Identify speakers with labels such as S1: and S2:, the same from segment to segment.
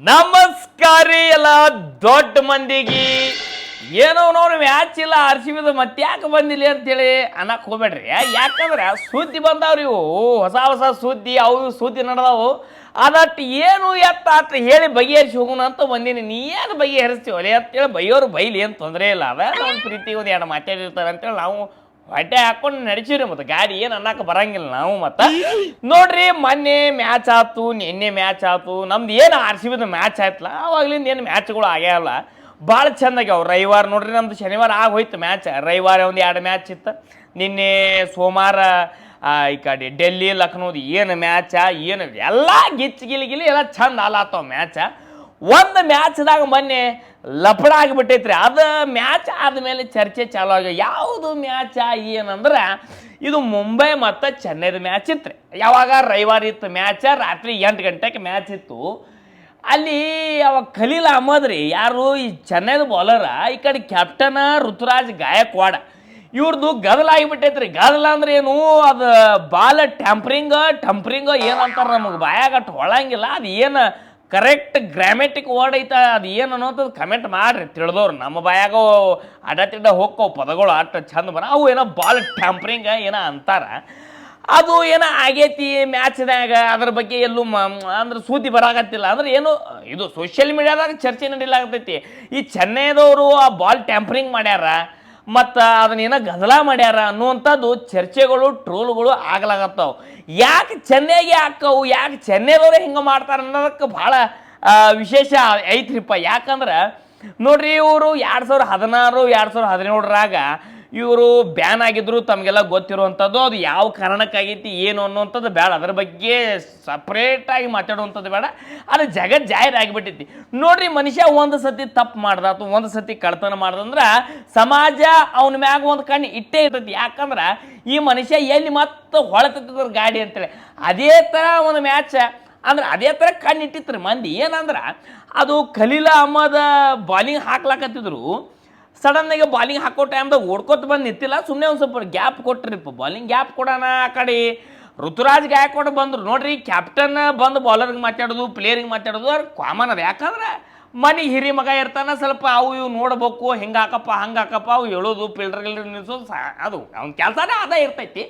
S1: ನಮಸ್ಕಾರ ಎಲ್ಲ ದೊಡ್ಡ ಮಂದಿಗೆ ಏನೋ ನೋಡಿ ಮ್ಯಾಚ್ ಇಲ್ಲ ಆರ್ಸಿಬಿದ ಮತ್ತೆ ಯಾಕೆ ಬಂದಿಲ್ಲ ಅಂತೇಳಿ ಅನ್ನಕ್ಕೆ ಹೋಗ್ಬೇಡ್ರಿ. ಯಾಕಂದ್ರೆ ಸುದ್ದಿ ಬಂದಾವ್ರಿ ಇವು ಹೊಸ ಹೊಸ ಸುದ್ದಿ ಅವು ಸುದ್ದಿ ನಡೆದವು. ಅದಟ್ಟು ಏನು ಎತ್ತ ಅಂತ ಹೇಳಿ ಬಗೆಹರಿಸಿ ಹೋಗೋಣ ಅಂತ ಬಂದೀನಿ. ನೀ ಏನು ಬಗೆಹರಿಸ್ತೀವಿ ಒಲೆ ಅಂತೇಳಿ ಬೈಯೋರು ಬೈಲಿ ಏನು ತೊಂದರೆ ಇಲ್ಲ. ಅದ ಒಂದು ಪ್ರೀತಿ ಒಂದು ಎರಡು ಮಾತಾಡಿರ್ತಾರೆ ಅಂತೇಳಿ ನಾವು ಹೊಟ್ಟೆ ಹಾಕೊಂಡು ನಡಿಸಿವ್ರಿ. ಮತ್ತೆ ಗಾಡಿ ಏನು ಅನ್ನಕ್ಕೆ ಬರಂಗಿಲ್ಲ ನಾವು. ಮತ್ತೆ ನೋಡ್ರಿ ಮೊನ್ನೆ ಮ್ಯಾಚ್ ಆಯ್ತು, ನಿನ್ನೆ ಮ್ಯಾಚ್ ಆಯ್ತು, ನಮ್ದು ಏನು ಆರ್ಸಿಬಿದ ಮ್ಯಾಚ್ ಆಯ್ತಲ್ಲ ಅವಾಗ್ಲಿಂದ ಏನು ಮ್ಯಾಚ್ಗಳು ಆಗ್ಯಾವಲ್ಲ ಭಾಳ ಚೆಂದ ಆಗ್ಯಾವ. ರವಿವಾರ ನೋಡ್ರಿ ನಮ್ದು ಶನಿವಾರ ಆಗೋಯ್ತು ಮ್ಯಾಚ್. ರವಿವಾರ ಒಂದು 2 ಮ್ಯಾಚ್ ಇತ್ತು. ನಿನ್ನೆ ಸೋಮವಾರ ಈ ಕಡೆ ಡೆಲ್ಲಿ ಲಕ್ನೋದು ಏನು ಮ್ಯಾಚ ಏನು ಎಲ್ಲ ಗಿಲಿ ಎಲ್ಲ ಚಂದ ಆಲಾತವ ಮ್ಯಾಚ. ಒಂದು ಮ್ಯಾಚ್ದಾಗ ಮೊನ್ನೆ ಲಪಡ ಆಗಿಬಿಟ್ಟೈತ್ರಿ. ಅದು ಮ್ಯಾಚ್ ಆದಮೇಲೆ ಚರ್ಚೆ ಚಾಲು ಆಗ್ಯಾವ. ಯಾವುದು ಮ್ಯಾಚ ಏನಂದ್ರೆ ಇದು ಮುಂಬೈ ಮತ್ತು ಚೆನ್ನೈದ ಮ್ಯಾಚ್ ಇತ್ತು ರೀ. ಯಾವಾಗ ರವಿವಾರ ಇತ್ತು ಮ್ಯಾಚ, ರಾತ್ರಿ 8 ಗಂಟೆಗೆ ಮ್ಯಾಚ್ ಇತ್ತು. ಅಲ್ಲಿ ಅವಾಗ ಖಲೀಲ್ ಅಹ್ಮದ್ ರೀ, ಯಾರು ಈ ಚೆನ್ನೈದ ಬೌಲರ, ಈ ಕಡೆ ಕ್ಯಾಪ್ಟನ್ ಋತುರಾಜ್ ಗಾಯಕ್ವಾಡ, ಇವ್ರದ್ದು ಗದಲಾಗಿಬಿಟ್ಟೈತ್ರಿ. ಗದಲ ಅಂದ್ರೆ ಏನು, ಅದು ಬಾಲ್ ಟಂಪ್ರಿಂಗ್ ಏನಂತಾರ ನಮಗೆ ಬಾಯಾಗಟ್ಟು ಹೊಳಂಗಿಲ್ಲ. ಅದು ಏನು ಕರೆಕ್ಟ್ ಗ್ರಾಮೆಟಿಕ್ ವರ್ಡ್ ಐತ ಅದು ಏನು ಅನ್ನೋದು ಕಮೆಂಟ್ ಮಾಡ್ರಿ ತಿಳಿದವ್ರು. ನಮ್ಮ ಬಾಯಾಗ ಅಡ್ಡ ಹೋಗ್ಕೋ ಪದಗಳು ಅಷ್ಟು ಚಂದ ಬರ ಅವು ಏನೋ ಬಾಲ್ ಟ್ಯಾಂಪ್ರಿಂಗ್ ಏನೋ ಅಂತಾರ. ಅದು ಏನೋ ಆಗೈತಿ ಮ್ಯಾಚ್ನಾಗ, ಅದ್ರ ಬಗ್ಗೆ ಎಲ್ಲೂ ಅಂದ್ರೆ ಸುದ್ದಿ ಬರಾಕತ್ತಿಲ್ಲ. ಅಂದ್ರೆ ಏನು ಇದು ಸೋಷಿಯಲ್ ಮೀಡಿಯಾದಾಗ ಚರ್ಚೆ ನಡೀಲಾಗತೈತಿ. ಈ ಚೆನ್ನೈದವರು ಆ ಬಾಲ್ ಟ್ಯಾಂಪರಿಂಗ್ ಮಾಡ್ಯಾರ ಮತ್ತು ಅದನ್ನೇನೋ ಗದಲ ಮಾಡ್ಯಾರ ಅನ್ನುವಂಥದ್ದು ಚರ್ಚೆಗಳು ಟ್ರೋಲ್ಗಳು ಆಗ್ಲಾಗತ್ತಾವ. ಯಾಕೆ ಚೆನ್ನೈಗೆ ಹಾಕವು, ಯಾಕೆ ಚೆನ್ನೈದವರೇ ಹಿಂಗೆ ಮಾಡ್ತಾರೆ ಅನ್ನೋದಕ್ಕೆ ಭಾಳ ವಿಶೇಷ ಐತ್ರಿಪ್ಪ. ಯಾಕಂದ್ರೆ ನೋಡ್ರಿ, ಇವರು 2016 2017ರಾಗ ಇವರು ಬ್ಯಾನ್ ಆಗಿದ್ರು, ತಮಗೆಲ್ಲ ಗೊತ್ತಿರುವಂಥದ್ದು. ಅದು ಯಾವ ಕಾರಣಕ್ಕಾಗೈತಿ ಏನು ಅನ್ನುವಂಥದ್ದು ಬೇಡ, ಅದ್ರ ಬಗ್ಗೆ ಸಪ್ರೇಟಾಗಿ ಮಾತಾಡುವಂಥದ್ದು ಬೇಡ. ಅದು ಜಗತ್ ಜಾಹಿರ್ ಆಗಿಬಿಟ್ಟೈತಿ. ನೋಡ್ರಿ, ಮನುಷ್ಯ ಒಂದು ಸತಿ ತಪ್ಪು ಮಾಡ್ದ ಅಥವಾ ಒಂದು ಸತಿ ಕಳ್ತನ ಮಾಡ್ದಂದ್ರೆ ಸಮಾಜ ಅವನ ಮ್ಯಾಗ ಒಂದು ಕಣ್ಣು ಇಟ್ಟೇ ಇರ್ತೈತಿ. ಯಾಕಂದ್ರೆ ಈ ಮನುಷ್ಯ ಎಲ್ಲಿ ಮತ್ತೆ ಹೊಳತೈತಿದ್ರ ಗಾಡಿ ಅಂತೇಳಿ. ಅದೇ ಥರ ಒಂದು ಮ್ಯಾಚ್ ಅಂದ್ರೆ ಅದೇ ಥರ ಕಣ್ಣು ಇಟ್ಟಿತ್ರಿ ಮಂದಿ. ಏನಂದ್ರೆ ಅದು ಖಲೀಲ್ ಅಹ್ಮದ್ ಬಾಲಿಂಗ್ ಹಾಕ್ಲಾಕತ್ತಿದ್ರು. ಸಡನ್ನಾಗಿ ಬಾಲಿಂಗ್ ಹಾಕೋ ಟೈಮ್ದಾಗ ಓಡ್ಕೊತ ಬಂದು ನಿಂತಿಲ್ಲ, ಸುಮ್ಮನೆ ಒಂದು ಸ್ವಲ್ಪ ಗ್ಯಾಪ್ ಕೊಟ್ರಿಪ್ಪ. ಬಾಲಿಂಗ್ ಗ್ಯಾಪ್ ಕೊಡೋಣ, ಆ ಕಡೆ ಋತುರಾಜ್ ಗಾಯಕ್ವಾಡ್ ಬಂದರು. ನೋಡ್ರಿ, ಕ್ಯಾಪ್ಟನ್ ಬಂದು ಬೌಲರ್ಗೆ ಮಾತಾಡೋದು, ಪ್ಲೇಯರಿಗೆ ಮಾತಾಡೋದು ಅದು ಕಾಮನ್ ಅದ. ಯಾಕಂದ್ರೆ ಮನೆ ಹಿರಿ ಮಗ ಇರ್ತಾನೆ, ಸ್ವಲ್ಪ ಅವು ಇವು ನೋಡ್ಬೇಕು, ಹಿಂಗೆ ಹಾಕಪ್ಪ ಹಂಗೆ ಹಾಕಪ್ಪ ಅವು ಹೇಳೋದು, ಫೀಲ್ಡರ್ ನಿಲ್ಸೋದು, ಅದು ಅವ್ನ ಕೆಲಸನೇ ಅದ ಇರ್ತೈತಿ.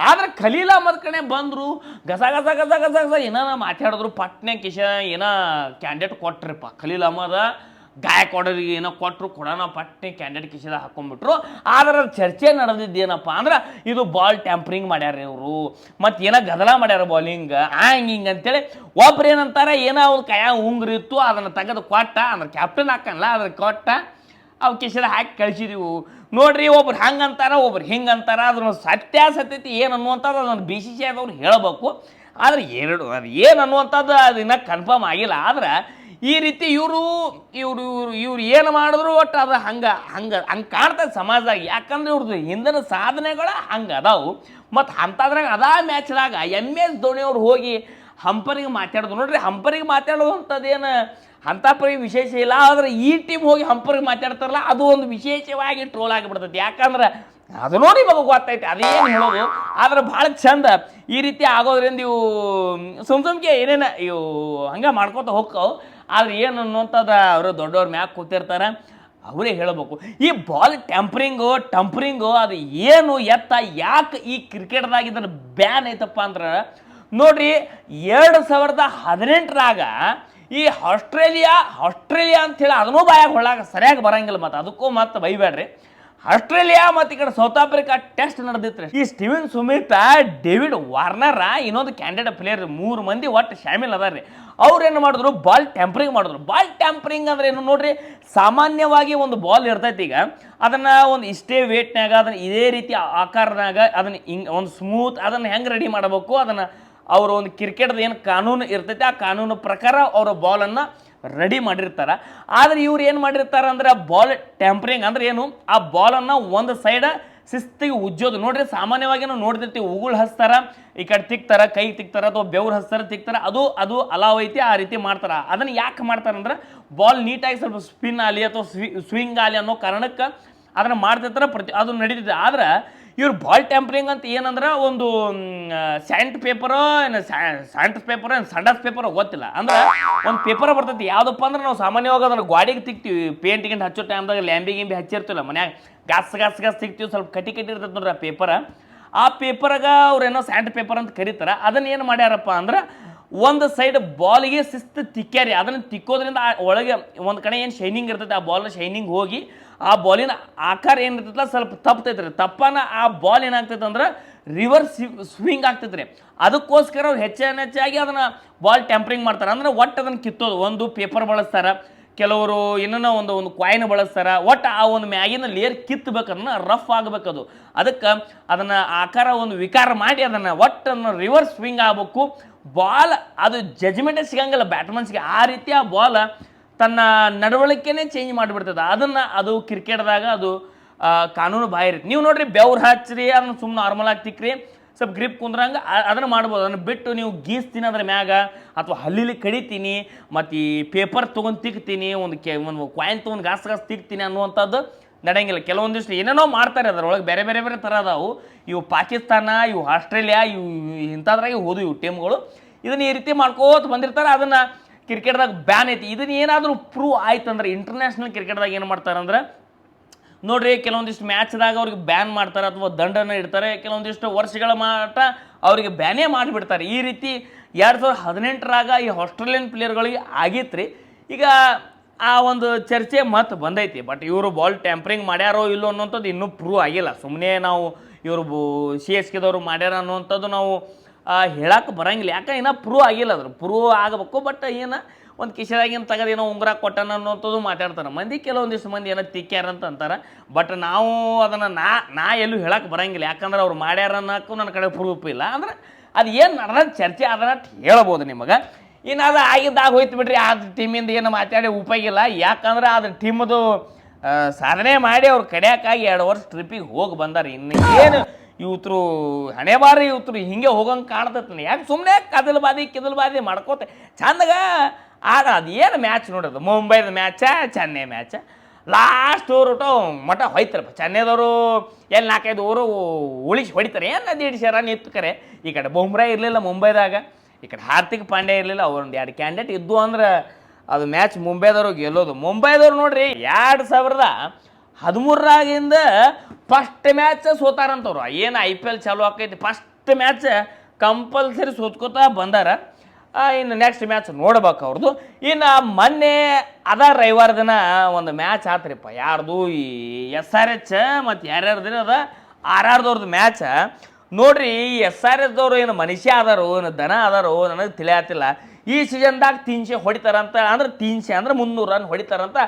S1: ಆದ್ರೆ ಖಲೀಲ್ ಅಹ್ಮದ್ ಕಡೆ ಬಂದರು, ಗಸ ಗಸ ಗಸ ಗಸ ಗಸ ಏನೋ ಮಾತಾಡಿದ್ರು. ಪಟ್ನೆ ಏನೋ ಕ್ಯಾಂಡಿಡೇಟ್ ಕೊಟ್ರಿಪ್ಪ. ಖಲೀಲ್ ಅಹ್ಮದ್ ಗಾಯಕ್ವಾಡರಿಗೆ ಏನೋ ಕೊಟ್ಟರು, ಕೊಡೋಣ ಪಟ್ನೆ ಕ್ಯಾಂಡಿಡೇಟ್ ಕಿಶದ ಹಾಕೊಂಡ್ಬಿಟ್ರು. ಆದ್ರೆ ಚರ್ಚೆ ನಡೆದಿದ್ದೇನಪ್ಪ ಅಂದ್ರೆ ಇದು ಬಾಲ್ ಟ್ಯಾಂಪರಿಂಗ್ ಮಾಡ್ಯಾರ ಇವರು, ಮತ್ತು ಏನೋ ಗದಲ ಮಾಡ್ಯಾರ ಬಾಲಿಂಗ್ ಹಿಂಗೆ ಅಂತೇಳಿ. ಒಬ್ರು ಏನಂತಾರೆ, ಏನೋ ಅವ್ರ ಕೈಯಾಗ ಉಂಗ್ರಿ ಇತ್ತು, ಅದನ್ನು ತೆಗೆದು ಕೊಟ್ಟ, ಅಂದ್ರೆ ಕ್ಯಾಪ್ಟನ್ ಹಾಕಲ್ಲ, ಅದ್ರ ಕೊಟ್ಟ ಅವು ಕಿಶದ ಹಾಕಿ ಕಳಿಸಿದೀವು. ನೋಡ್ರಿ, ಒಬ್ರು ಹಂಗೆ ಅಂತಾರ, ಒಬ್ರು ಹಿಂಗೆ ಅಂತಾರ. ಅದ್ರ ಸತ್ಯಾಸತ್ಯತೆ ಏನು ಅನ್ನುವಂಥದ್ದು ಅದನ್ನು BCCI ಆದವ್ರು ಹೇಳಬೇಕು. ಆದ್ರೆ ಅದು ಏನು ಅನ್ನುವಂಥದ್ದು ಅದು ಇನ್ನೂ ಕನ್ಫರ್ಮ್ ಆಗಿಲ್ಲ. ಆದ್ರೆ ಈ ರೀತಿ ಇವರು ಏನು ಮಾಡಿದ್ರು ಒಟ್ಟು ಅದು ಹಂಗೆ ಕಾಣ್ತದೆ ಸಮಾಜದಾಗ. ಯಾಕಂದ್ರೆ ಇವ್ರದ್ದು ಹಿಂದಿನ ಸಾಧನೆಗಳು ಹಂಗೆ ಅದಾವು. ಮತ್ತು ಅಂಥದ್ರಾಗ ಅದಾ ಮ್ಯಾಚ್ದಾಗ MS ಧೋನಿಯವ್ರು ಹೋಗಿ ಹಂಪರಿಗೆ ಮಾತಾಡೋದು. ನೋಡ್ರಿ, ಹಂಪರಿಗೆ ಮಾತಾಡೋದು ಅಂಥದ್ದೇನು ಅಂಥ ಪರಿ ವಿಶೇಷ ಇಲ್ಲ. ಆದ್ರೆ ಈ ಟೀಮ್ ಹೋಗಿ ಹಂಪರಿಗೆ ಮಾತಾಡ್ತಾರಲ್ಲ, ಅದು ಒಂದು ವಿಶೇಷವಾಗಿ ಟ್ರೋಲ್ ಆಗಿಬಿಡ್ತೈತಿ. ಯಾಕಂದ್ರೆ ಅದು ನೋಡಿ ಮಗ ಗೊತ್ತೈತಿ ಅದೇನು ಹೇಳೋದು. ಆದ್ರೆ ಭಾಳ ಚಂದ ಈ ರೀತಿ ಆಗೋದ್ರಿಂದ ಇವು ಸುಮ್ಕೆ ಏನೇನು ಇವು ಹಂಗೆ ಮಾಡ್ಕೊತ ಹೋಗ್ತಾವೆ. ಆದ್ರೆ ಏನು ಅನ್ನುವಂಥದ್ದು ಅವರು ದೊಡ್ಡವ್ರ ಮ್ಯಾಗ ಕೂತಿರ್ತಾರೆ, ಅವರೇ ಹೇಳಬೇಕು. ಈ ಬಾಲ್ ಟಂಪರಿಂಗು ಅದು ಏನು ಎತ್ತ ಯಾಕೆ ಈ ಕ್ರಿಕೆಟ್ದಾಗ ಇದನ್ನು ಬ್ಯಾನ್ ಐತಪ್ಪ ಅಂದ್ರೆ, ನೋಡ್ರಿ 2018ರಾಗ ಈ ಆಸ್ಟ್ರೇಲಿಯಾ ಅಂಥೇಳಿ ಅದನ್ನೂ ಬಾಯಾಗ ಹೊಳ್ಳಾಗ ಸರಿಯಾಗಿ ಬರಂಗಿಲ್ಲ. ಮತ್ತು ಅದಕ್ಕೂ ಮತ್ತೆ ಬೈಬೇಡ್ರಿ. ಆಸ್ಟ್ರೇಲಿಯಾ ಮತ್ತು ಈ ಕಡೆ ಸೌತ್ ಆಫ್ರಿಕಾ ಟೆಸ್ಟ್ ನಡೆದಿತ್ತು. ಈ ಸ್ಟೀವನ್ ಸ್ಮಿತ್, ಡೇವಿಡ್ ವಾರ್ನರ್, ಇನ್ನೊಂದು ಕ್ಯಾಂಡಿಡೇಟ್ ಪ್ಲೇಯರ್ 3 ಮಂದಿ ಒಟ್ಟು ಶಾಮಿಲ್ ಅದಾರ ರೀ. ಅವ್ರೇನು ಮಾಡಿದ್ರು, ಬಾಲ್ ಟ್ಯಾಂಪರಿಂಗ್ ಮಾಡಿದ್ರು. ಬಾಲ್ ಟ್ಯಾಂಪರಿಂಗ್ ಅಂದ್ರೆ ಏನು ನೋಡ್ರಿ, ಸಾಮಾನ್ಯವಾಗಿ ಒಂದು ಬಾಲ್ ಇರ್ತೈತಿ, ಈಗ ಅದನ್ನು ಒಂದು ಇಷ್ಟೇ ವೇಟ್ನಾಗ ಅದನ್ನು ಇದೇ ರೀತಿ ಆಕಾರನಾಗ ಅದನ್ನು ಹಿಂಗೆ ಒಂದು ಸ್ಮೂತ್ ಅದನ್ನು ಹೆಂಗೆ ರೆಡಿ ಮಾಡಬೇಕು, ಅದನ್ನು ಅವರು ಒಂದು ಕ್ರಿಕೆಟ್ದು ಏನು ಕಾನೂನು ಇರ್ತೈತಿ ಆ ಕಾನೂನು ಪ್ರಕಾರ ಅವರು ಬಾಲನ್ನು ರೆಡಿ ಮಾಡಿರ್ತಾರೆ. ಆದರೆ ಇವ್ರು ಏನು ಮಾಡಿರ್ತಾರೆ ಅಂದ್ರೆ ಬಾಲ್ ಟ್ಯಾಂಪರಿಂಗ್ ಅಂದ್ರೆ ಏನು, ಆ ಬಾಲನ್ನು ಒಂದು ಸೈಡ ಶಿಸ್ತಿಗೆ ಉಜ್ಜೋದು. ನೋಡ್ರಿ, ಸಾಮಾನ್ಯವಾಗಿ ನಾವು ನೋಡ್ತಿರ್ತೀವಿ, ಉಗುಳು ಹಚ್ತಾರ, ಈ ಕಡೆ ತಿಕ್ತಾರ, ಕೈ ತಿಕ್ತಾರ, ಅಥವಾ ಬೆವ್ರು ಹಚ್ತಾರ, ತಿಕ್ತಾರ, ಅದು ಅಲಾವ್ ಐತಿ. ಆ ರೀತಿ ಮಾಡ್ತಾರೆ. ಅದನ್ನು ಯಾಕೆ ಮಾಡ್ತಾರೆ ಅಂದ್ರೆ ಬಾಲ್ ನೀಟಾಗಿ ಸ್ವಲ್ಪ ಸ್ಪಿನ್ ಆಗಲಿ ಅಥವಾ ಸ್ವಿಂಗ್ ಆಗಲಿ ಅನ್ನೋ ಕಾರಣಕ್ಕೆ ಅದನ್ನು ಮಾಡ್ತಿರ್ತಾರೆ ಅದು ನಡೀತಿದೆ. ಆದ್ರೆ ಇವ್ರು ಬಾಲ್ ಟ್ಯಾಂಪರಿಂಗ್ ಅಂತ ಏನಂದ್ರೆ ಒಂದು ಸ್ಯಾಂಟ್ ಪೇಪರೋ ಏನು ಸ್ಯಾಂಟಸ್ ಪೇಪರ್ ಏನು ಸಂಡಸ್ ಪೇಪರ್ ಗೊತ್ತಿಲ್ಲ. ಅಂದ್ರೆ ಒಂದು ಪೇಪರ್ ಬರ್ತೈತಿ, ಯಾವುದಪ್ಪ ಅಂದ್ರೆ ನಾವು ಸಾಮಾನ್ಯವಾಗಿ ಅದನ್ನು ಗಾಡಿಗೆ ತಿಕ್ತೀವಿ, ಪೇಂಟಿಗೆ ಹಚ್ಚೋ ಟೈಮ್ದಾಗ ಲ್ಯಾಂಬಿ ಗಿಂಬಿ ಹಚ್ಚಿರ್ತಿಲ್ಲ ಮನ್ಯಾಗ, ಗಾಸ್ ತಿಕ್ತೀವಿ, ಸ್ವಲ್ಪ ಕಟ್ಟಿ ಇರ್ತೈತೆ ನೋಡ್ರಿ ಆ ಪೇಪರ್. ಆ ಪೇಪರ್ಗ ಅವ್ರೇನೋ ಸ್ಯಾಂಟ್ ಪೇಪರ್ ಅಂತ ಕರೀತಾರೆ. ಅದನ್ನ ಏನು ಮಾಡ್ಯಾರಪ್ಪ ಅಂದ್ರೆ ಒಂದು ಸೈಡ್ ಬಾಲ್ಗೆ ಶಿಸ್ತು ತಿಕ್ಕ್ಯಾರಿ. ಅದನ್ನು ತಿಕ್ಕೋದ್ರಿಂದ ಒಳಗೆ ಒಂದು ಕಡೆ ಏನು ಶೈನಿಂಗ್ ಇರ್ತೈತೆ, ಆ ಬಾಲ್ನ ಶೈನಿಂಗ್ ಹೋಗಿ ಆ ಬಾಲಿನ ಆಕಾರ ಏನಿರ್ತೈತಲ್ಲ ಸ್ವಲ್ಪ ತಪ್ತೈತ್ರಿ. ತಪ್ಪನ ಆ ಬಾಲ್ ಏನಾಗ್ತೈತೆ ಅಂದ್ರೆ ರಿವರ್ಸ್ ಸ್ವಿಂಗ್ ಆಗ್ತೈತ್ರಿ. ಅದಕ್ಕೋಸ್ಕರ ಅವ್ರು ಹೆಚ್ಚಾಗಿ ಅದನ್ನು ಬಾಲ್ ಟ್ಯಾಂಪರಿಂಗ್ ಮಾಡ್ತಾರೆ. ಅಂದ್ರೆ ಒಟ್ಟು ಅದನ್ನು ಕಿತ್ತೋದು. ಒಂದು ಪೇಪರ್ ಬಳಸ್ತಾರೆ, ಕೆಲವರು ಇನ್ನೂ ಒಂದು ಕಾಯಿನ್ ಬಳಸ್ತಾರೆ. ಒಟ್ಟು ಆ ಒಂದು ಮ್ಯಾಗಿನ ಲೇಯರ್ ಕಿತ್ತಬೇಕನ್ನ ರಫ್ ಆಗಬೇಕದು. ಅದಕ್ಕೆ ಅದನ್ನು ಆಕಾರ ಒಂದು ವಿಕಾರ ಮಾಡಿ ಅದನ್ನು ಒಟ್ಟನ್ನು ರಿವರ್ಸ್ ಸ್ವಿಂಗ್ ಆಗಬೇಕು. ಬಾಲ್ ಅದು ಜಜ್ಮೆಂಟೇ ಸಿಗಂಗಿಲ್ಲ ಬ್ಯಾಟ್ಮನ್ಸ್ಗೆ. ಆ ರೀತಿ ಆ ಬಾಲ್ ತನ್ನ ನಡವಳಿಕೆನೇ ಚೇಂಜ್ ಮಾಡಿಬಿಡ್ತದೆ. ಅದು ಕ್ರಿಕೆಟ್ದಾಗ ಅದು ಕಾನೂನು ಬಾಹಿರ. ನೀವು ನೋಡ್ರಿ ಬೆವ್ರು ಹಚ್ಚಿರಿ, ಅದನ್ನು ಸುಮ್ಮನೆ ನಾರ್ಮಲ್ ಆಗಿ ತಿಕ್ಕ್ರಿ, ಸ್ವಲ್ಪ ಗ್ರಿಪ್ ಕುಂದ್ರಂಗೆ ಅದನ್ನು ಮಾಡ್ಬೋದು. ಅದನ್ನು ಬಿಟ್ಟು ನೀವು ಗೀಸ್ತೀನಿ ಅದ್ರ ಮ್ಯಾಗ ಅಥವಾ ಹಲ್ಲಿಲಿ ಕಡಿತೀನಿ ಮತ್ತು ಈ ಪೇಪರ್ ತೊಗೊಂಡು ತಿಕ್ತೀನಿ, ಒಂದು ಕಾಯಿನ್ ತೊಗೊಂಡು ಗಾಸ್ ತಿಕ್ತೀನಿ ಅನ್ನುವಂಥದ್ದು ನಡೆಯಂಗಿಲ್ಲ. ಕೆಲವೊಂದಿಷ್ಟು ಏನೇನೋ ಮಾಡ್ತಾರೆ ಅದರೊಳಗೆ, ಬೇರೆ ಬೇರೆ ಬೇರೆ ಥರ ಅದಾವು. ಇವು ಪಾಕಿಸ್ತಾನ, ಇವು ಆಸ್ಟ್ರೇಲಿಯಾ, ಇವು ಇಂಥದ್ರಾಗೆ ಹೋದು ಇವು ಟೀಮ್ಗಳು ಇದನ್ನು ಈ ರೀತಿ ಮಾಡ್ಕೋತ ಬಂದಿರ್ತಾರೆ. ಅದನ್ನು ಕ್ರಿಕೆಟ್ದಾಗ ಬ್ಯಾನ್ ಐತಿ. ಇದನ್ನ ಏನಾದರೂ ಪ್ರೂವ್ ಆಯ್ತು ಅಂದ್ರೆ ಇಂಟರ್ನ್ಯಾಷನಲ್ ಕ್ರಿಕೆಟ್ದಾಗ ಏನು ಮಾಡ್ತಾರೆ ಅಂದ್ರೆ ನೋಡ್ರಿ, ಕೆಲವೊಂದಿಷ್ಟು ಮ್ಯಾಚ್ದಾಗ ಅವ್ರಿಗೆ ಬ್ಯಾನ್ ಮಾಡ್ತಾರೆ ಅಥವಾ ದಂಡನ ಇಡ್ತಾರೆ. ಕೆಲವೊಂದಿಷ್ಟು ವರ್ಷಗಳ ಮಾಟ ಅವರಿಗೆ ಬ್ಯಾನೇ ಮಾಡಿಬಿಡ್ತಾರೆ. ಈ ರೀತಿ 2018ರಾಗ ಈ ಆಸ್ಟ್ರೇಲಿಯನ್ ಪ್ಲೇಯರ್ಗಳಿಗೆ ಆಗಿತ್ತು ರೀ. ಈಗ ಆ ಒಂದು ಚರ್ಚೆ ಮತ್ತೆ ಬಂದೈತಿ. ಬಟ್ ಇವರು ಬಾಲ್ ಟ್ಯಾಂಪರಿಂಗ್ ಮಾಡ್ಯಾರೋ ಇಲ್ಲೋ ಅನ್ನೋಂಥದ್ದು ಇನ್ನೂ ಪ್ರೂವ್ ಆಗಿಲ್ಲ. ಸುಮ್ಮನೆ ನಾವು ಇವರು CSKದವರು ಮಾಡ್ಯಾರ ಅನ್ನೋವಂಥದ್ದು ನಾವು ಹೇಳಕ್ಕೆ ಬರೋಂಗಿಲ್ಲ. ಯಾಕೆ ಇನ್ನೂ ಪ್ರೂವ್ ಆಗಿಲ್ಲ, ಅದ್ರ ಪ್ರೂವ್ ಆಗಬೇಕು. ಬಟ್ ಏನು ಒಂದು ಕಿಶೆದಾಗಿನ ತೆಗೆದು ಏನೋ ಉಂಗುರ ಕೊಟ್ಟನ ಅನ್ನೋಂಥದ್ದು ಮಾತಾಡ್ತಾರೆ ಮಂದಿ. ಕೆಲವೊಂದಿಷ್ಟು ಮಂದಿ ಏನೋ ತಿಕ್ಕ್ಯಾರಂತ ಅಂತಾರೆ. ಬಟ್ ನಾವು ಅದನ್ನು ನಾ ಎಲ್ಲೂ ಹೇಳಕ್ಕೆ ಬರೋಂಗಿಲ್ಲ. ಯಾಕಂದ್ರೆ ಅವ್ರು ಮಾಡ್ಯಾರ ಅನ್ನೋಕ್ಕೂ ನನ್ನ ಕಡೆ ಪ್ರೂಫ್ ಇಲ್ಲ. ಅಂದ್ರೆ ಅದು ಏನು ನಡೆದ ಚರ್ಚೆ ಅದನ್ನ ಹೇಳ್ಬೋದು ನಿಮಗೆ. ಇನ್ನು ಅದು ಆಗಿದ್ದಾಗ ಹೋಯ್ತು ಬಿಡ್ರಿ. ಆ ಟೀಮಿಂದ ಏನು ಮಾತಾಡಿ ಉಪಯೋಗ ಇಲ್ಲ. ಯಾಕಂದ್ರೆ ಅದು ಟೀಮದು ಸಾಧನೆ ಮಾಡಿ ಅವ್ರು ಕಡಿಯೋಕ್ಕಾಗಿ 2 ವರ್ಷ ಟ್ರಿಪ್ಪಿಗೆ ಹೋಗಿ ಬಂದಾರೆ. ಇನ್ನು ಏನು ಇವತ್ರು ಹಣೆ ಬಾರಿ ಇವತ್ರು ಹಿಂಗೆ ಹೋಗಂಗೆ ಕಾಣ್ತೈತೆ. ಯಾಕೆ ಸುಮ್ಮನೆ ಕದಲ್ ಬಾದಿ ಮಾಡ್ಕೋತೆ ಚಂದಾಗ ಅದು ಏನು ಮ್ಯಾಚ್ ನೋಡೋದು. ಮುಂಬೈದ ಮ್ಯಾಚ, ಚೆನ್ನೈ ಮ್ಯಾಚ, ಲಾಸ್ಟ್ ಓವರ್ ಮಠ ಹೋಯ್ತಾರಪ್ಪ. ಚೆನ್ನೈದವರು ಎಲ್ಲಿ 4-5 ಓವರು ಉಳಿಸಿ ಹೊಡಿತಾರೆ. ಏನು 150 ರನ್ ಇತ್ತು ಕರೆ. ಈ ಕಡೆ ಬುಮ್ರಾ ಇರಲಿಲ್ಲ ಮುಂಬೈದಾಗ, ಈ ಕಡೆ ಹಾರ್ದಿಕ್ ಪಾಂಡ್ಯ ಇರಲಿಲ್ಲ. ಅವ್ರೊಂದು 2 ಕ್ಯಾಂಡಿಡೇಟ್ ಇದ್ದು ಅಂದ್ರೆ ಅದು ಮ್ಯಾಚ್ ಮುಂಬೈದವ್ರು ಗೆಲ್ಲೋದು. ಮುಂಬೈದವ್ರು ನೋಡ್ರಿ 2013ರಾಗಿಂದ ಫಸ್ಟ್ ಮ್ಯಾಚ್ ಸೋತಾರಂತವ್ರು. ಏನು IPL ಚಾಲು ಆಕೈತಿ, ಫಸ್ಟ್ ಮ್ಯಾಚ್ ಕಂಪಲ್ಸರಿ ಸೋತ್ಕೋತಾ ಬಂದಾರ. ಇನ್ನು ನೆಕ್ಸ್ಟ್ ಮ್ಯಾಚ್ ನೋಡ್ಬೇಕು ಅವ್ರದ್ದು. ಇನ್ನು ಮೊನ್ನೆ ರವಿವಾರ ದಿನ ಒಂದು ಮ್ಯಾಚ್ ಆತ್ರಿಪ್ಪ. ಯಾರ್ದು ಈ SRH ಮತ್ತು ಯಾರ್ಯಾರ್ದು ಅದ RRದವ್ರದ್ದು ಮ್ಯಾಚ್ ನೋಡ್ರಿ. SRHದವ್ರು ಏನು ಮನುಷ್ಯ ಅದಾರು, ಏನು ದನ ಅದಾರು ನನಗೆ ತಿಳಿಯತ್ತಿಲ್ಲ. ಈ ಸೀಸನ್ದಾಗ 300 ಹೊಡಿತಾರಂತ. ಅಂದ್ರೆ 300 ಅಂದ್ರೆ 300 ರನ್ ಹೊಡಿತಾರಂತ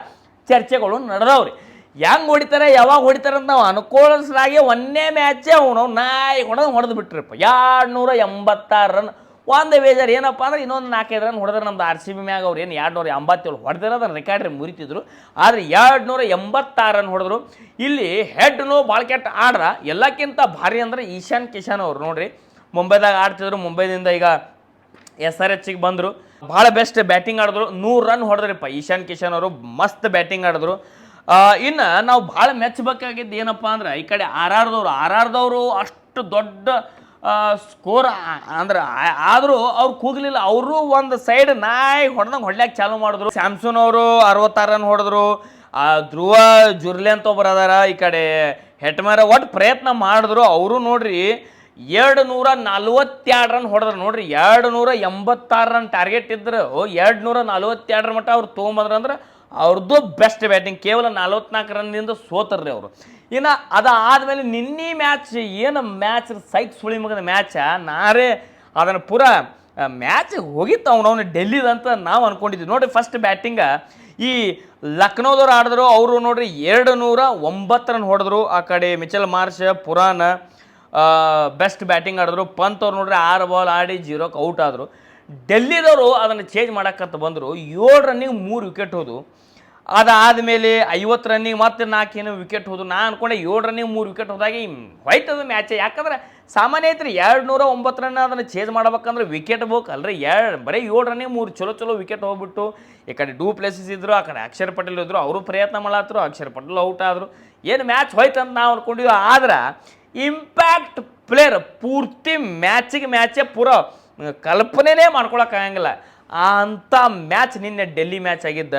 S1: ಚರ್ಚೆಗಳು ನಡೆದವ್ರಿ. ಹೆಂಗೆ ಹೊಡಿತಾರೆ, ಯಾವಾಗ ಹೊಡಿತಾರಂತ ನಾವು ಅನುಕೂಲಿಸಲಾಗಿ ಒಂದೇ ಮ್ಯಾಚೇ ಅವನು ನಾಯಿ ಹೊಡೆದು ಬಿಟ್ರಿಪ್ಪ. 286 ರನ್. ಒಂದು ಬೇಜಾರು ಏನಪ್ಪ ಅಂದ್ರೆ ಇನ್ನೊಂದು 4-5 ರನ್ ಹೊಡೆದ್ರೆ ನಮ್ದು RCB ಮ್ಯಾಗ ಅವ್ರು ಏನು 287 ಹೊಡೆದಿರೋ ಅದನ್ನು ರೆಕಾರ್ಡ್ರಿ ಮುರಿತಿದ್ರು. ಆದರೆ 286 ರನ್ ಹೊಡೆದ್ರು. ಇಲ್ಲಿ ಹೆಡ್ನು ಭಾಳ ಕೆಟ್ಟ ಆಡ್ರ. ಎಲ್ಲಕ್ಕಿಂತ ಭಾರಿ ಅಂದ್ರೆ ಈಶಾನ್ ಕಿಶನ್ ಅವ್ರು ನೋಡ್ರಿ, ಮುಂಬೈದಾಗ ಆಡ್ತಿದ್ರು. ಮುಂಬೈದಿಂದ ಈಗ SRHಗೆ ಬಂದರು. ಭಾಳ ಬೆಸ್ಟ್ ಬ್ಯಾಟಿಂಗ್ ಆಡಿದ್ರು. 100 ರನ್ ಹೊಡೆದ್ರಿಪ್ಪ ಈಶಾನ್ ಕಿಶನ್ ಅವರು. ಮಸ್ತ್ ಬ್ಯಾಟಿಂಗ್ ಆಡಿದ್ರು. ಇನ್ನು ನಾವು ಭಾಳ ಮೆಚ್ಚಬೇಕಾಗಿದ್ದು ಏನಪ್ಪ ಅಂದ್ರೆ ಈ ಕಡೆ RRದವರು ಅಷ್ಟು ದೊಡ್ಡ ಸ್ಕೋರ್ ಅಂದ್ರೆ ಆದರೂ ಅವ್ರು ಕೂಗಲಿಲ್ಲ. ಅವರು ಒಂದು ಸೈಡ್ ನಾಯಿ ಹೊಡೆದಂಗೆ ಹೊಡ್ಲಿಕ್ಕೆ ಚಾಲು ಮಾಡಿದ್ರು. ಸ್ಯಾಮ್ಸನ್ ಅವರು 66 ರನ್ ಹೊಡೆದ್ರು. ಧ್ರುವ ಜುರ್ಲೆ ಅಂತ ಒಬ್ಬರು ಅದಾರ, ಈ ಕಡೆ ಹೆಟ್ಮರ ಒಟ್ಟು ಪ್ರಯತ್ನ ಮಾಡಿದ್ರು. ಅವರು ನೋಡ್ರಿ 242 ರನ್ ಹೊಡೆದ್ರು. ನೋಡ್ರಿ 286 ರನ್ ಟಾರ್ಗೆಟ್ ಇದ್ರು. 242 ಮಟ್ಟ ಅವ್ರು ತೊಗೊಂಬಂದ್ರು. ಅಂದ್ರೆ ಅವ್ರದ್ದು ಬೆಸ್ಟ್ ಬ್ಯಾಟಿಂಗ್. ಕೇವಲ 44 ರನ್ನಿಂದ ಸೋತರ್ರಿ ಅವರು. ಇನ್ನು ಅದಾದಮೇಲೆ ನಿನ್ನೆ ಮ್ಯಾಚ್ ಏನು ಮ್ಯಾಚ್ ಸೈಕ್ ಸುಳಿ ಮಗದ ಮ್ಯಾಚ ನಾರೇ ಅದನ್ನು ಪೂರ ಮ್ಯಾಚ್ ಹೋಗಿತ್ತು ಅವನವನು ಡೆಲ್ಲಿದಂತ ನಾವು ಅಂದ್ಕೊಂಡಿದ್ವಿ. ನೋಡಿರಿ ಫಸ್ಟ್ ಬ್ಯಾಟಿಂಗ ಈ ಲಕ್ನೋದವ್ರು ಆಡಿದ್ರು. ಅವರು ನೋಡ್ರಿ 209 ರನ್ ಹೊಡೆದ್ರು. ಆ ಕಡೆ Mitchell Marsh, Puran best batting ಆಡಿದ್ರು. ಪಂತ್ ಅವ್ರು ನೋಡ್ರಿ 6 ಬಾಲ್ ಆಡಿ 0ಕ್ಕೆ ಔಟ್ ಆದರು. ಡೆಲ್ಲಿದವರು ಅದನ್ನು ಚೇಂಜ್ ಮಾಡೋಕ್ಕಂತ ಬಂದರು. 7 ರನ್ನಿಗೆ 3 ವಿಕೆಟ್ ಹೋದು. ಅದಾದಮೇಲೆ 50 ರನ್ನಿಗೆ ಮತ್ತೆ 4 ಏನೋ ವಿಕೆಟ್ ಹೋದು. ನಾ ಅನ್ಕೊಂಡೆ 7 ರನ್ನಿಗೆ 3 ವಿಕೆಟ್ ಹೋದಾಗ ಹೋಯ್ತದ ಮ್ಯಾಚ್. ಯಾಕಂದ್ರೆ ಸಾಮಾನ್ಯ ಐತ್ರಿ 209 ರನ್ ಅದನ್ನು ಚೇಂಜ್ ಮಾಡ್ಬೇಕಂದ್ರೆ ವಿಕೆಟ್ ಬೇಕಲ್ರಿ. ಬರೀ 7 ರನ್ನಿಗೆ 3 ಚಲೋ ವಿಕೆಟ್ ಹೋಗ್ಬಿಟ್ಟು ಈ ಕಡೆ ಡೂ ಪ್ಲೇಸಸ್ ಇದ್ರು, ಆ ಕಡೆ ಅಕ್ಷರ್ ಪಟೇಲ್ ಇದ್ರು, ಅವರು ಪ್ರಯತ್ನ ಮಾಡತ್ತರು, ಅಕ್ಷರ್ ಪಟೇಲ್ ಔಟ್ ಆದರು. ಏನು ಮ್ಯಾಚ್ ಹೋಯ್ತಂತ ನಾವು ಅನ್ಕೊಂಡಿದ್ವಿ. ಆದ್ರೆ ಇಂಪ್ಯಾಕ್ಟ್ ಪ್ಲೇಯರ್ ಪೂರ್ತಿ ಮ್ಯಾಚೇ ಪೂರ ಕಲ್ಪನೆನೇ ಮಾಡ್ಕೊಳಕ್ಕಾಗಂಗಿಲ್ಲ ಅಂಥ ಮ್ಯಾಚ್ ನಿನ್ನೆ ಡೆಲ್ಲಿ ಮ್ಯಾಚ್ ಆಗಿದ್ದ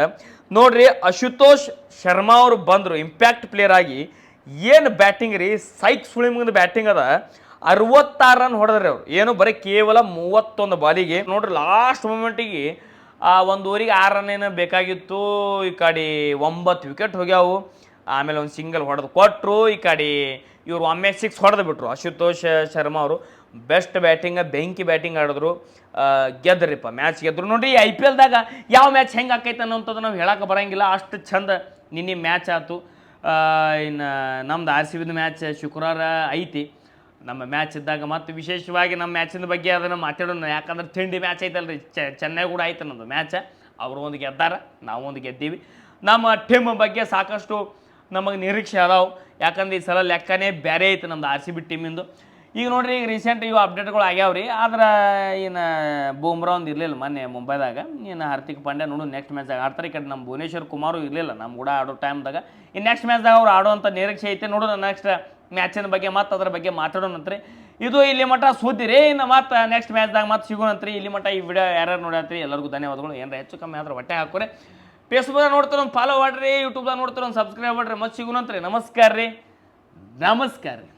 S1: ನೋಡ್ರಿ. ಅಶುತೋಷ್ ಶರ್ಮಾ ಅವರು ಬಂದರು ಇಂಪ್ಯಾಕ್ಟ್ ಪ್ಲೇಯರ್ ಆಗಿ. ಏನು ಬ್ಯಾಟಿಂಗ್ ರೀ, ಸೈಕ್ ಸುಳಿಮುಂದ ಬ್ಯಾಟಿಂಗ್ ಅದ. 66 ರನ್ ಹೊಡೆದ್ರಿ ಅವ್ರು, ಏನು ಬರೀ ಕೇವಲ 31 ಬಾಲಿಗೆ. ನೋಡ್ರಿ ಲಾಸ್ಟ್ ಮೂಮೆಂಟಿಗೆ 1 ಓವರಿಗೆ 6 ರನ್ ಏನೋ ಬೇಕಾಗಿತ್ತು. ಈ ಕಡೆ 9 ವಿಕೆಟ್ ಹೋಗ್ಯಾವು. ಆಮೇಲೆ ಒಂದು ಸಿಂಗಲ್ ಹೊಡೆದು ಕೊಟ್ಟರು. ಈ ಕಡೆ ಇವರು ಒಮ್ಮೆ 6 ಹೊಡೆದು ಬಿಟ್ರು. ಅಶುತೋಷ್ ಶರ್ಮಾ ಅವರು ಬೆಸ್ಟ್ ಬೆಂಕಿ ಬ್ಯಾಟಿಂಗ್ ಆಡಿದ್ರು, ಗೆದ್ರಿಪ್ಪ, ಮ್ಯಾಚ್ ಗೆದ್ರು. ನೋಡ್ರಿ IPL ದಾಗ ಯಾವ ಮ್ಯಾಚ್ ಹೆಂಗೆ ಆಕೈತೆ ಅನ್ನೋಂಥದ್ದು ನಾವು ಹೇಳಕ್ಕೆ ಬರೋಂಗಿಲ್ಲ, ಅಷ್ಟು ಚಂದ ನಿನ್ನೆ ಮ್ಯಾಚ್ ಆಯ್ತು. ಇನ್ನು ನಮ್ದು RCB ಮ್ಯಾಚ್ ಶುಕ್ರವಾರ ಐತಿ. ನಮ್ಮ ಮ್ಯಾಚ್ ಇದ್ದಾಗ ಮತ್ತು ವಿಶೇಷವಾಗಿ ನಮ್ಮ ಮ್ಯಾಚಿನ ಬಗ್ಗೆ ಅದನ್ನು ಮಾತಾಡೋಣ. ಯಾಕಂದ್ರೆ ತಿಂಡಿ ಮ್ಯಾಚ್ ಐತಲ್ರಿ, ಚೆನ್ನೈ ಕೂಡ ಆಯ್ತು ನಮ್ಮದು ಮ್ಯಾಚ್. ಅವರು ಒಂದು ಗೆದ್ದಾರ, ನಾವು ಒಂದು ಗೆದ್ದೀವಿ. ನಮ್ಮ ಟೀಮ್ ಬಗ್ಗೆ ಸಾಕಷ್ಟು ನಮಗೆ ನಿರೀಕ್ಷೆ ಅದಾವೆ. ಯಾಕಂದ್ರೆ ಈ ಸಲ ಲೆಕ್ಕನೇ ಬೇರೆ ಐತೆ ನಮ್ದು RCB ಟೀಮಿಂದು. ಈಗ ನೋಡ್ರಿ, ಈಗ ರೀಸೆಂಟ್ ಇವು ಅಪ್ಡೇಟ್ಗಳು ಆಗ್ಯಾವ್ರಿ. ಆದ್ರೆ ಇನ್ನು ಬೂಮ್ರಾ ಒಂದು ಇರಲಿಲ್ಲ ಮೊನ್ನೆ ಮುಂಬೈದಾಗ. ಇನ್ನು ಹಾರ್ದಿಕ್ ಪಾಂಡ್ಯ ನೋಡು ನೆಕ್ಸ್ಟ್ ಮ್ಯಾಚ್ದಾಗ ಆಡ್ತಾರೆ. ಈ ಕಡೆ ನಮ್ಮ ಭುವನೇಶ್ವರ್ ಕುಮಾರು ಇರಲಿಲ್ಲ ನಮ್ಮ ಕೂಡ ಆಡೋ ಟೈಮ್ದಾಗ. ಈ ನೆಕ್ಸ್ಟ್ ಮ್ಯಾಚ್ದಾಗ ಅವ್ರು ಆಡೋವಂಥ ನಿರೀಕ್ಷೆ ಐತೆ. ನೋಡೋಣ ನೆಕ್ಸ್ಟ್ ಮ್ಯಾಚಿನ ಬಗ್ಗೆ ಮತ್ತು ಅದ್ರ ಬಗ್ಗೆ ಮಾತಾಡೋಣಂತ್ರಿ. ಇದು ಇಲ್ಲಿ ಮಟ್ಟ ಸುದ್ದಿ ರೀ. ಇನ್ನು ಮತ್ತೆ ನೆಕ್ಸ್ಟ್ ಮ್ಯಾಚ್ದಾಗ ಮತ್ತೆ ಸಿಗೋಣಂತ್ರಿ. ಇಲ್ಲಿ ಮಟ್ಟ ಈ ವಿಡಿಯೋ ಯಾರ್ಯಾರು ನೋಡತ್ರಿ ಎಲ್ಲರಿಗೂ ಧನ್ಯವಾದಗಳು. ಏನಾರ ಹೆಚ್ಚು ಕಮ್ಮಿ ಆದ್ರೆ ಹೊಟ್ಟೆ ಹಾಕೋರಿ. ಫೇಸ್ಬುಕ್ದಾಗ ನೋಡ್ತಾರೆ ಒಂದು ಫಾಲೋ ಮಾಡ್ರಿ, ಯೂಟ್ಯೂಬ್ದಾಗ ನೋಡ್ತಾರೆ ಒಂದು ಸಬ್ಸ್ಕ್ರೈಬ್ ಮಾಡ್ರಿ. ಮತ್ತೆ ಸಿಗೋಣಂತ್ರಿ. ನಮಸ್ಕಾರ ರೀ.